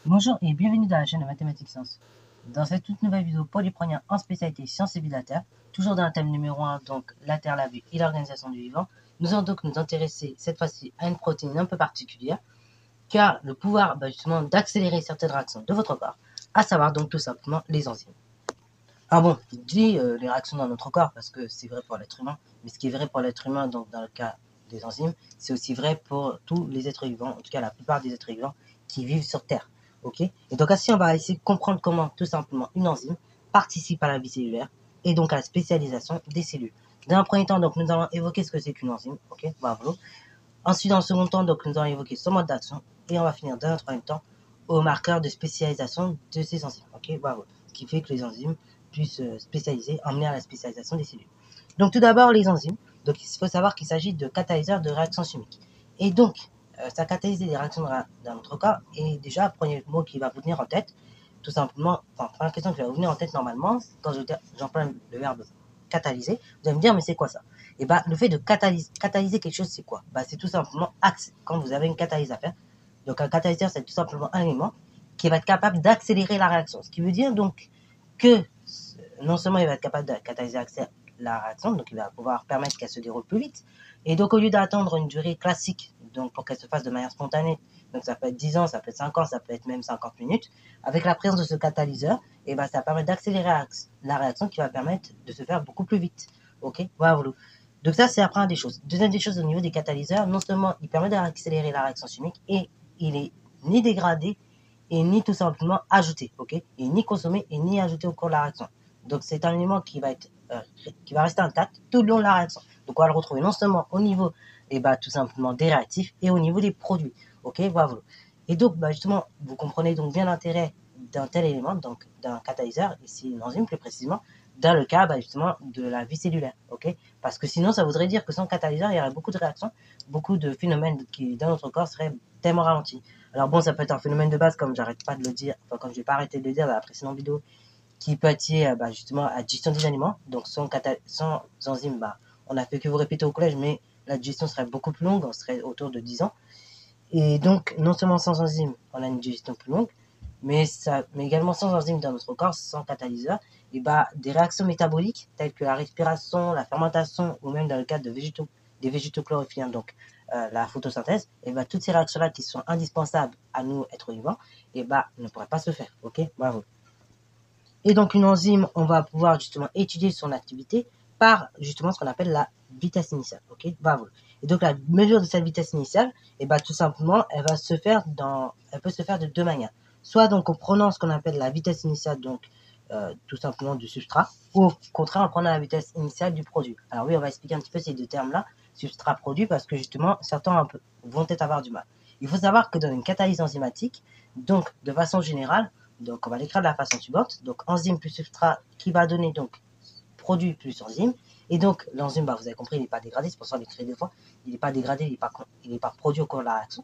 Bonjour et bienvenue dans la chaîne de Mathématiques Sciences. Dans cette toute nouvelle vidéo polyprenien en spécialité sciences et vie de la Terre, toujours dans le thème numéro 1, donc la Terre, la vie et l'organisation du vivant, nous allons donc nous intéresser cette fois-ci à une protéine un peu particulière qui a le pouvoir justement d'accélérer certaines réactions de votre corps, à savoir donc tout simplement les enzymes. Alors bon, je dis les réactions dans notre corps parce que c'est vrai pour l'être humain, mais ce qui est vrai pour l'être humain, donc dans le cas des enzymes, c'est aussi vrai pour tous les êtres vivants, en tout cas la plupart des êtres vivants qui vivent sur Terre. Ok. Et donc ainsi, on va essayer de comprendre comment tout simplement une enzyme participe à la vie cellulaire et donc à la spécialisation des cellules. Dans un premier temps, donc nous allons évoquer ce que c'est qu'une enzyme. Ok, bravo. Ensuite, dans le second temps, donc nous allons évoquer son mode d'action et on va finir dans un troisième temps au marqueur de spécialisation de ces enzymes. Ok, bravo. Ce qui fait que les enzymes puissent spécialiser, emmener à la spécialisation des cellules. Donc tout d'abord, les enzymes. Donc il faut savoir qu'il s'agit de catalyseurs de réactions chimiques. Et donc, ça catalyse des réactions dans notre corps. Et déjà, premier mot qui va vous venir en tête, tout simplement, enfin, première question qui va vous venir en tête normalement, quand j'emploie le verbe catalyser, vous allez me dire, mais c'est quoi ça? Et bah, le fait de catalyser quelque chose, c'est quoi? Bah, c'est tout simplement quand vous avez une catalyse à faire. Donc, un catalyseur, c'est tout simplement un élément qui va être capable d'accélérer la réaction. Ce qui veut dire donc que non seulement il va être capable de catalyser la réaction, donc il va pouvoir permettre qu'elle se déroule plus vite. Et donc, au lieu d'attendre une durée classique, donc pour qu'elle se fasse de manière spontanée, donc ça peut être 10 ans, ça peut être 5 ans, ça peut être même 50 minutes, avec la présence de ce catalyseur, et ben, ça permet d'accélérer la réaction qui va permettre de se faire beaucoup plus vite. Ok, voilà. Donc ça, c'est la première des choses. Deuxième des choses, au niveau des catalyseurs, non seulement il permet d'accélérer la réaction chimique, et il est ni dégradé, et ni tout simplement ajouté, ok, et ni consommé, et ni ajouté au cours de la réaction. Donc c'est un élément qui va rester intact tout le long de la réaction. Donc on va le retrouver non seulement au niveau, tout simplement des réactifs, et au niveau des produits, ok, voilà. Et donc, justement, vous comprenez donc bien l'intérêt d'un tel élément, donc d'un catalyseur, ici une enzyme plus précisément, dans le cas justement de la vie cellulaire, ok. Parce que sinon, ça voudrait dire que sans catalyseur, il y aurait beaucoup de réactions, beaucoup de phénomènes qui, dans notre corps, seraient tellement ralentis. Alors bon, ça peut être un phénomène de base, comme j'arrête pas de le dire, enfin, comme je vais pas arrêter de le dire dans la précédente vidéo, qui peut attirer justement à la digestion des aliments. Donc sans enzymes, on n'a fait que vous répéter au collège, mais la digestion serait beaucoup plus longue, on serait autour de 10 ans. Et donc, non seulement sans enzymes, on a une digestion plus longue, mais également sans enzymes dans notre corps, sans catalyseur, et des réactions métaboliques telles que la respiration, la fermentation, ou même dans le cas des végétaux chlorophylliens, donc la photosynthèse, et toutes ces réactions-là qui sont indispensables à nous, êtres vivants, ne pourraient pas se faire. Ok, bravo. Et donc, une enzyme, on va pouvoir justement étudier son activité par justement ce qu'on appelle la vitesse initiale. Ok, bravo. Et donc, la mesure de cette vitesse initiale, tout simplement, elle peut se faire de deux manières. Soit donc en prenant ce qu'on appelle la vitesse initiale, donc tout simplement du substrat, ou au contraire en prenant la vitesse initiale du produit. Alors oui, on va expliquer un petit peu ces deux termes-là, substrat-produit, parce que justement, certains vont peut-être avoir du mal. Il faut savoir que dans une catalyse enzymatique, donc de façon générale, donc on va l'écrire de la façon suivante, donc enzyme plus substrat qui va donner donc produit plus enzyme, et donc l'enzyme, vous avez compris, il n'est pas dégradé, c'est pour ça qu'on l'écrit deux fois, il n'est pas dégradé, il n'est pas produit au cours de la réaction,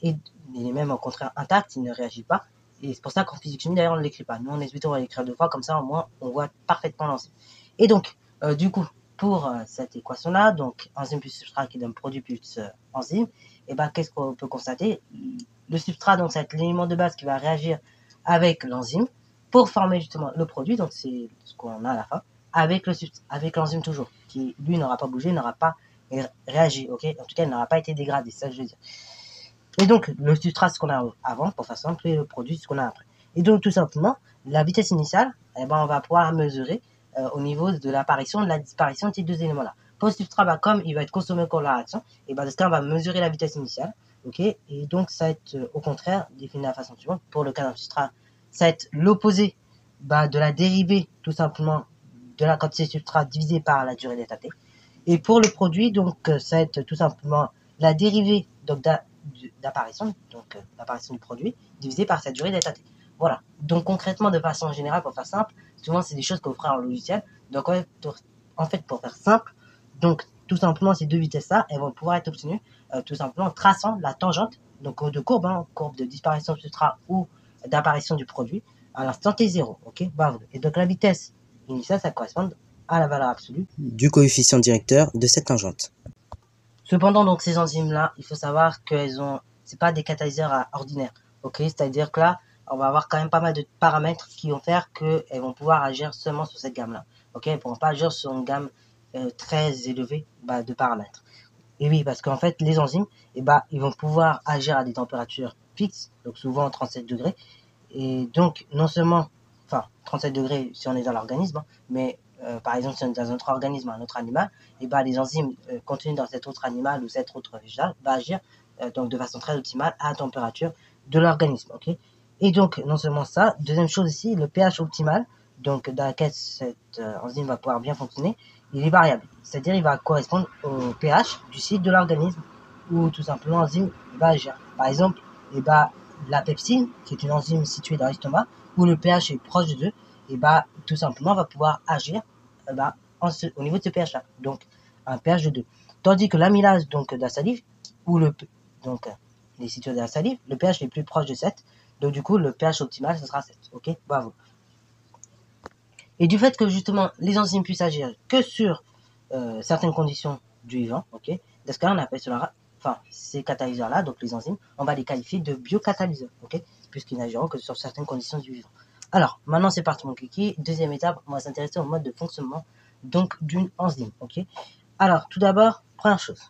et il est même au contraire intact, il ne réagit pas, et c'est pour ça qu'en physique-chimie d'ailleurs on ne l'écrit pas, nous on est plutôt on va l'écrire deux fois, comme ça au moins on voit parfaitement l'enzyme. Et donc du coup, pour cette équation-là, donc enzyme plus substrat qui donne produit plus enzyme, et qu'est-ce qu'on peut constater? Le substrat, donc ça va être l'élément de base qui va réagir avec l'enzyme pour former justement le produit, donc c'est ce qu'on a à la fin, avec l'enzyme toujours, qui lui n'aura pas bougé, n'aura pas réagi, ok. En tout cas, il n'aura pas été dégradé, c'est ça que je veux dire. Et donc, le substrat, ce qu'on a avant, pour faire simple, et le produit, ce qu'on a après. Et donc, tout simplement, la vitesse initiale, on va pouvoir mesurer au niveau de l'apparition et de la disparition de ces deux éléments-là. Pour le substrat, comme il va être consommé au cours de la réaction, et dans ce cas, on va mesurer la vitesse initiale, ok. Et donc, ça va être au contraire défini de la façon suivante. Pour le cas d'un substrat, ça va être l'opposé de la dérivée, tout simplement, de la quantité de substrat divisée par la durée d'état T. Et pour le produit, donc, ça va être tout simplement la dérivée d'apparition, donc l'apparition du produit, divisée par sa durée d'état T. Voilà. Donc concrètement, de façon générale, pour faire simple, souvent c'est des choses que vous ferez en logiciel. Donc en fait, pour faire simple, donc tout simplement ces deux vitesses-là, elles vont pouvoir être obtenues tout simplement en traçant la tangente, donc de courbe, courbe de disparition du substrat ou d'apparition du produit à l'instant t0. Ok, et donc la vitesse initiale, ça correspond à la valeur absolue du coefficient directeur de cette tangente. Cependant, ces enzymes-là, il faut savoir qu'elles ont, c'est pas des catalyseurs ordinaires, ok? C'est-à-dire que là, on va avoir quand même pas mal de paramètres qui vont faire qu'elles vont pouvoir agir seulement sur cette gamme-là. Ok, elles ne pourront pas agir sur une gamme très élevée de paramètres. Et oui, parce qu'en fait, les enzymes, ils vont pouvoir agir à des températures fixes, donc souvent 37 degrés. Et donc, non seulement, 37 degrés si on est dans l'organisme, hein, mais par exemple, si on est dans un autre organisme, un autre animal, les enzymes contenues dans cet autre animal ou cet autre végétal va agir donc de façon très optimale à la température de l'organisme. Ok. Et donc, non seulement ça, deuxième chose ici, le pH optimal, donc dans lequel cette enzyme va pouvoir bien fonctionner, il est variable. C'est-à-dire, il va correspondre au pH du site de l'organisme où tout simplement l'enzyme va agir. Par exemple, la pepsine, qui est une enzyme située dans l'estomac, où le pH est proche de 2, tout simplement va pouvoir agir au niveau de ce pH-là. Donc, un pH de 2. Tandis que l'amylase donc, de la salive, où les situés de la salive, le pH est plus proche de 7. Donc, du coup, le pH optimal, ce sera 7. Ok, bravo. Et du fait que, justement, les enzymes puissent agir que sur certaines conditions du vivant, ok, dans ce cas-là, on appelle cela, ces catalyseurs-là, donc les enzymes, on va les qualifier de biocatalyseurs, ok, puisqu'ils n'agiront que sur certaines conditions du vivant. Alors, maintenant, c'est parti, mon kiki. Deuxième étape, on va s'intéresser au mode de fonctionnement, donc, d'une enzyme, ok. Alors, tout d'abord, première chose,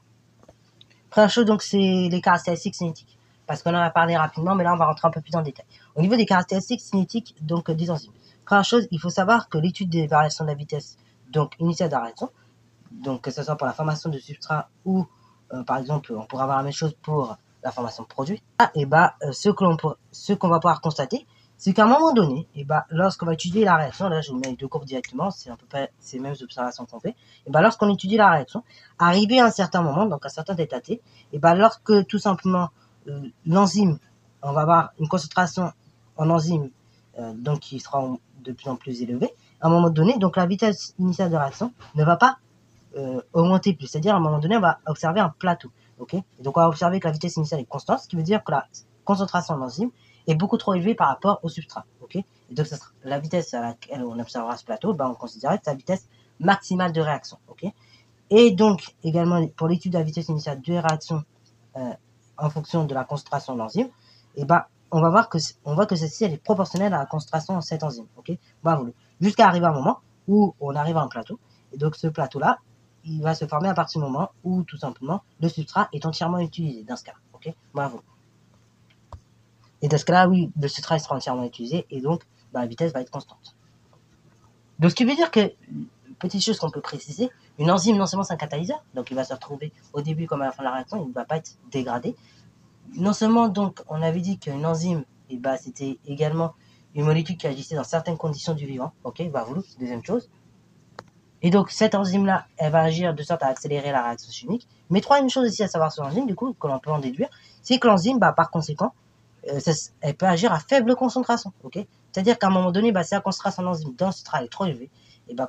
donc, c'est les caractéristiques cinétiques. Parce qu'on en a parlé rapidement, mais là, on va rentrer un peu plus dans le détail. Au niveau des caractéristiques cinétiques, donc, des enzymes. Première chose, il faut savoir que l'étude des variations de la vitesse, donc, initiale de la réaction, donc, que ce soit pour la formation de substrat ou, par exemple, on pourra avoir la même chose pour la formation de produits. Ce qu'on va pouvoir constater, c'est qu'à un moment donné, lorsqu'on va étudier la réaction, là, je vous mets les deux courbes directement, c'est à peu près ces mêmes observations qu'on fait. Lorsqu'on étudie la réaction, arrivé à un certain moment, donc à un certain delta T, lorsque tout simplement l'enzyme, on va avoir une concentration en enzyme donc qui sera de plus en plus élevée, à un moment donné, donc la vitesse initiale de réaction ne va pas augmenter plus. C'est-à-dire, à un moment donné, on va observer un plateau. Ok. Et donc, on va observer que la vitesse initiale est constante, ce qui veut dire que la concentration d'enzyme est beaucoup trop élevée par rapport au substrat. Ok. Et donc, ça sera la vitesse à laquelle on observera ce plateau, on considérera que c'est la vitesse maximale de réaction. Ok. Et donc, également, pour l'étude de la vitesse initiale de réaction en fonction de la concentration de l'enzyme, on voit que celle-ci, elle est proportionnelle à la concentration de cette enzyme. Ok. Jusqu'à arriver à un moment où on arrive à un plateau. Et donc, ce plateau-là, il va se former à partir du moment où, tout simplement, le substrat est entièrement utilisé dans ce cas. Ok, bravo. Et dans ce cas-là, oui, le substrat sera entièrement utilisé et donc la vitesse va être constante. Donc, ce qui veut dire que, petite chose qu'on peut préciser, une enzyme, non seulement c'est un catalyseur, donc il va se retrouver au début comme à la fin de la réaction, il ne va pas être dégradé. Non seulement, donc, on avait dit qu'une enzyme, c'était également une molécule qui agissait dans certaines conditions du vivant. Ok, deuxième chose. Et donc, cette enzyme-là, elle va agir de sorte à accélérer la réaction chimique. Mais troisième chose aussi à savoir sur l'enzyme, du coup, que l'on peut en déduire, c'est que l'enzyme, par conséquent, elle peut agir à faible concentration. Okay, c'est-à-dire qu'à un moment donné, si la concentration d'enzyme dans ce substrat est trop élevée,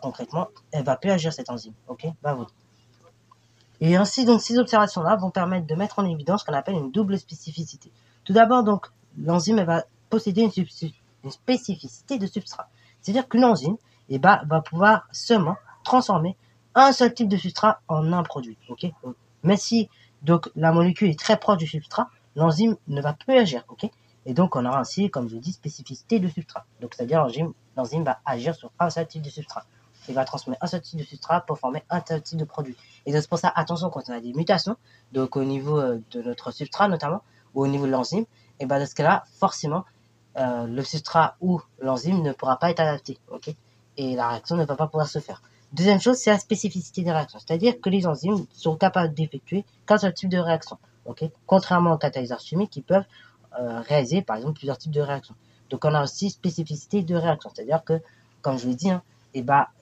concrètement, elle va plus agir cette enzyme. Ok, Et ainsi, donc, ces observations-là vont permettre de mettre en évidence ce qu'on appelle une double spécificité. Tout d'abord, donc, l'enzyme, elle va posséder une spécificité de substrat. C'est-à-dire qu'une enzyme, va pouvoir seulement transformer un seul type de substrat en un produit. Ok. Mais si donc la molécule est très proche du substrat, l'enzyme ne va plus agir. Ok. Et donc on aura ainsi, comme je dis, spécificité de substrat. Donc c'est-à-dire l'enzyme va agir sur un seul type de substrat. Il va transformer un seul type de substrat pour former un seul type de produit. Et donc c'est pour ça, attention quand on a des mutations, donc au niveau de notre substrat notamment, ou au niveau de l'enzyme, et dans ce cas-là, forcément, le substrat ou l'enzyme ne pourra pas être adapté. Ok. Et la réaction ne va pas pouvoir se faire. Deuxième chose, c'est la spécificité des réactions. C'est-à-dire que les enzymes sont capables d'effectuer qu'un seul type de réaction. Okay, contrairement aux catalyseurs chimiques qui peuvent réaliser, par exemple, plusieurs types de réactions. Donc, on a aussi spécificité de réaction. C'est-à-dire que, comme je l'ai dit,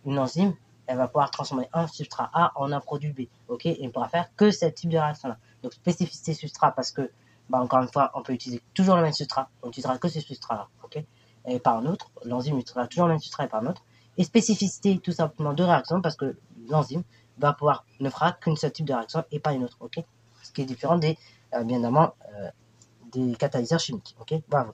une enzyme, elle va pouvoir transformer un substrat A en un produit B. Okay, et elle ne pourra faire que ce type de réaction-là. Donc, spécificité substrat parce que, encore une fois, on peut utiliser toujours le même substrat. On n'utilisera que ce substrat-là. Okay, et par un autre, l'enzyme utilisera toujours le même substrat et par un autre. Et spécificité tout simplement de réaction parce que l'enzyme ne fera qu'une seule type de réaction et pas une autre. Ok, ce qui est différent des bien évidemment des catalyseurs chimiques. Ok, bravo.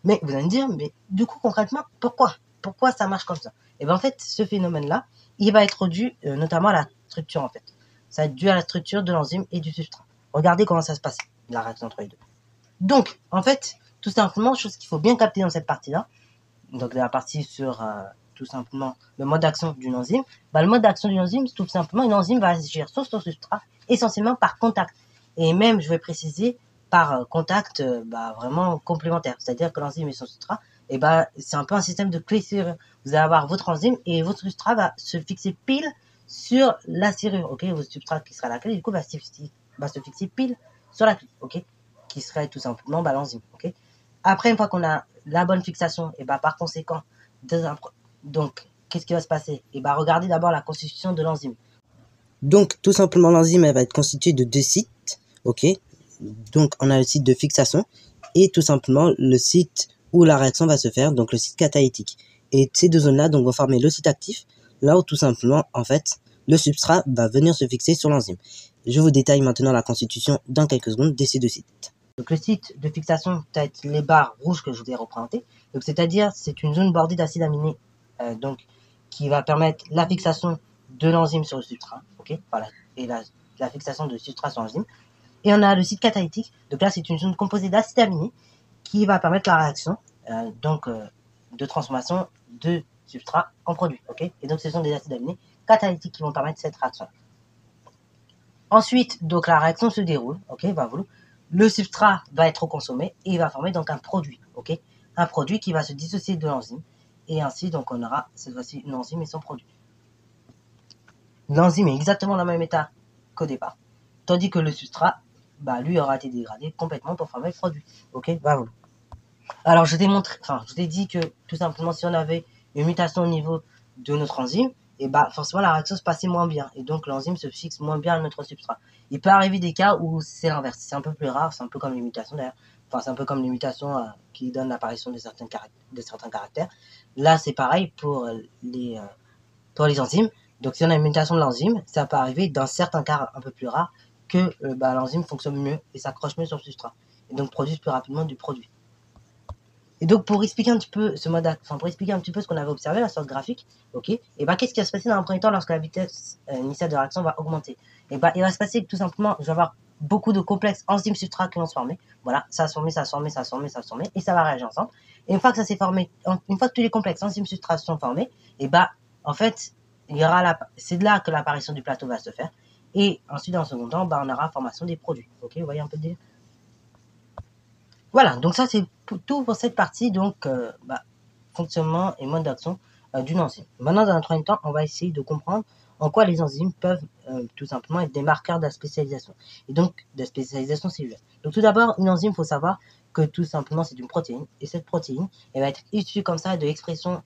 Mais vous allez me dire, mais du coup concrètement, pourquoi ça marche comme ça? Et en fait, ce phénomène-là, il va être dû notamment à la structure en fait. Ça va être dû à la structure de l'enzyme et du substrat. Regardez comment ça se passe la réaction entre les deux. Donc, en fait, tout simplement, chose qu'il faut bien capter dans cette partie-là, donc la partie sur tout simplement le mode d'action d'une enzyme, le mode d'action d'une enzyme, tout simplement, une enzyme va agir sur son substrat essentiellement par contact. Et même, je vais préciser, par contact vraiment complémentaire. C'est-à-dire que l'enzyme et son substrat, c'est un peu un système de clé-serrure. Vous allez avoir votre enzyme et votre substrat va se fixer pile sur la serrure, ok. Votre substrat qui sera la clé, du coup, va se fixer pile sur la clé, ok, qui serait tout simplement l'enzyme, ok. Après, une fois qu'on a la bonne fixation, et par conséquent, donc, qu'est-ce qui va se passer? Regardez d'abord la constitution de l'enzyme. Donc, tout simplement, l'enzyme, elle va être constituée de 2 sites, ok. Donc, on a le site de fixation et tout simplement le site où la réaction va se faire, donc le site catalytique. Et ces deux zones-là, donc, vont former le site actif, là où tout simplement, en fait, le substrat va venir se fixer sur l'enzyme. Je vous détaille maintenant la constitution dans quelques secondes de ces deux sites. Donc, le site de fixation, peut-être les barres rouges que je vous ai représentées. Donc, c'est-à-dire, c'est une zone bordée d'acides aminés, donc, qui va permettre la fixation de l'enzyme sur le substrat, ok, voilà, et la fixation de substrat sur l'enzyme. Et on a le site catalytique. Donc là, c'est une zone composée d'acides aminés qui va permettre la réaction de transformation de substrat en produit, ok. Et donc, ce sont des acides aminés catalytiques qui vont permettre cette réaction. Ensuite, donc la réaction se déroule, ok, le substrat va être consommé et il va former donc un produit, ok, un produit qui va se dissocier de l'enzyme et ainsi donc on aura cette fois-ci une enzyme et son produit. L'enzyme est exactement dans le même état qu'au départ, tandis que le substrat, lui aura été dégradé complètement pour former le produit, ok, Alors je t'ai dit que tout simplement si on avait une mutation au niveau de notre enzyme, et forcément la réaction se passait moins bien et donc l'enzyme se fixe moins bien à notre substrat. Il peut arriver des cas où c'est l'inverse, c'est un peu plus rare, c'est un peu comme les mutations d'ailleurs, c'est un peu comme les mutations qui donnent l'apparition de certains caractères. Là c'est pareil pour les enzymes. Donc si on a une mutation de l'enzyme, ça peut arriver dans certains cas un peu plus rares que l'enzyme fonctionne mieux et s'accroche mieux sur le substrat et donc produise plus rapidement du produit. Et donc, pour expliquer un petit peu ce qu'on avait observé là sur le graphique, ok, qu'est-ce qui va se passer dans un premier temps lorsque la vitesse initiale de réaction va augmenter? Il va se passer que tout simplement, je vais avoir beaucoup de complexes enzymes substrats qui vont se former. Voilà, ça va se former, et ça va réagir ensemble. Et une fois que ça s'est formé, une fois que tous les complexes enzymes substrats sont formés, en fait, c'est de là que l'apparition du plateau va se faire. Et ensuite, dans un second temps, on aura formation des produits. Ok, vous voyez un peu le délire? Voilà, donc ça c'est tout pour cette partie, donc fonctionnement et mode d'action d'une enzyme. Maintenant, dans un troisième temps, on va essayer de comprendre en quoi les enzymes peuvent tout simplement être des marqueurs de la spécialisation, et donc de la spécialisation cellulaire. Donc tout d'abord, une enzyme, il faut savoir que tout simplement c'est une protéine, et cette protéine, elle va être issue comme ça de l'expression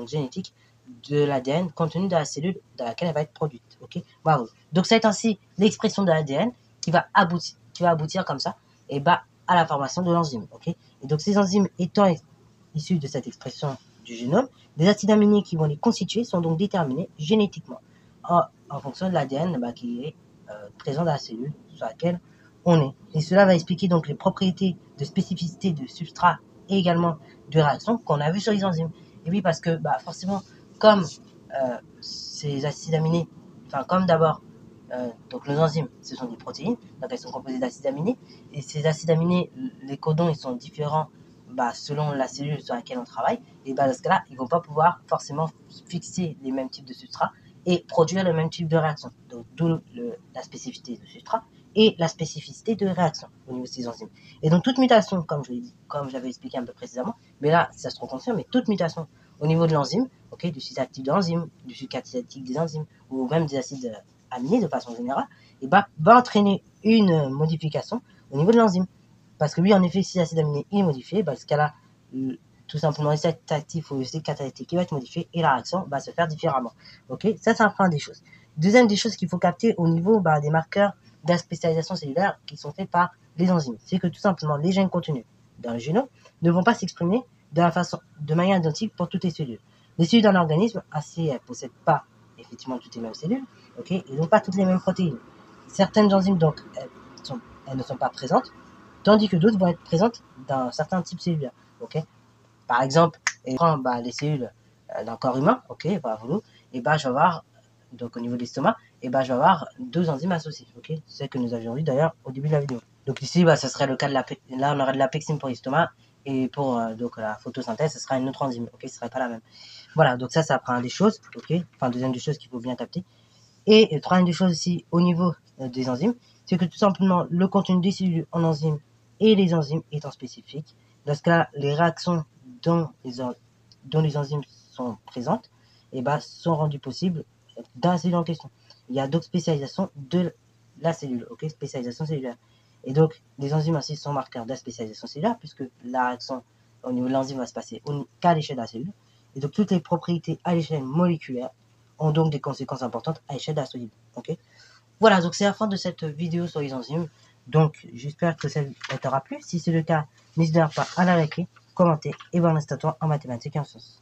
génétique de l'ADN contenu dans la cellule dans laquelle elle va être produite. Ok, bravo. Donc c'est ainsi l'expression de l'ADN qui va aboutir comme ça, et à la formation de l'enzyme, ok. Et donc ces enzymes étant issues de cette expression du génome, les acides aminés qui vont les constituer sont donc déterminés génétiquement en fonction de l'ADN qui est présent dans la cellule sur laquelle on est. Et cela va expliquer donc les propriétés de spécificité de substrat et également de réaction qu'on a vu sur les enzymes. Et oui, parce que forcément, comme ces acides aminés, comme d'abord donc les enzymes, ce sont des protéines, donc elles sont composées d'acides aminés, et ces acides aminés, les codons, ils sont différents selon la cellule sur laquelle on travaille, et dans ce cas-là, ils ne vont pas pouvoir forcément fixer les mêmes types de substrats et produire le même type de réaction. Donc d'où la spécificité de substrat et la spécificité de réaction au niveau de ces enzymes. Et donc toute mutation, comme j'avais expliqué un peu précédemment, mais là, ça se reconfirme, mais toute mutation au niveau de l'enzyme, ok, du site actif de l'enzyme, du site catalytique des enzymes, ou même des acides aminés de façon générale, va entraîner une modification au niveau de l'enzyme. Parce que oui, en effet, si l'acide aminé est modifié, ce cas-là, tout simplement, le site actif ou le site catalytique qui va être modifié et la réaction va se faire différemment. Ok, ça, c'est un point des choses. Deuxième des choses qu'il faut capter au niveau des marqueurs de la spécialisation cellulaire qui sont faits par les enzymes, c'est que tout simplement, les gènes contenus dans le génome ne vont pas s'exprimer de manière identique pour toutes les cellules. Les cellules d'un organisme, elles ne possèdent pas effectivement toutes les mêmes cellules, ok, ils n'ont pas toutes les mêmes protéines. Certaines enzymes, donc, elles ne sont pas présentes, tandis que d'autres vont être présentes dans certains types cellulaires, ok. Par exemple, je prends les cellules d'un corps humain, ok, je vais avoir, donc au niveau de l'estomac, je vais avoir deux enzymes associées, ok, c'est ce que nous avions vu d'ailleurs au début de la vidéo. Donc ici, ça serait le cas là on aurait de la pexine pour l'estomac Et pour donc la photosynthèse, ce sera une autre enzyme, ok, ce sera pas la même. Voilà, donc ça prend des choses, ok, enfin deuxième des choses qu'il faut bien capter. Et troisième des choses aussi au niveau des enzymes, c'est que tout simplement le contenu des cellules en enzymes et les enzymes étant spécifiques, dans ce cas, les réactions dont les enzymes sont présentes, et ben, sont rendues possibles dans la cellule en question. Il y a donc spécialisation de la cellule, ok, spécialisation cellulaire. Et donc, les enzymes ainsi sont marqueurs de la spécialisation cellulaire, puisque la réaction au niveau de l'enzyme va se passer qu'à l'échelle de la cellule. Et donc, toutes les propriétés à l'échelle moléculaire ont donc des conséquences importantes à l'échelle de la solide. Okay, voilà, donc c'est la fin de cette vidéo sur les enzymes. Donc, j'espère que ça t'aura plu. Si c'est le cas, n'hésitez pas à la liker, commenter et voir l'instatoire en mathématiques et en sciences.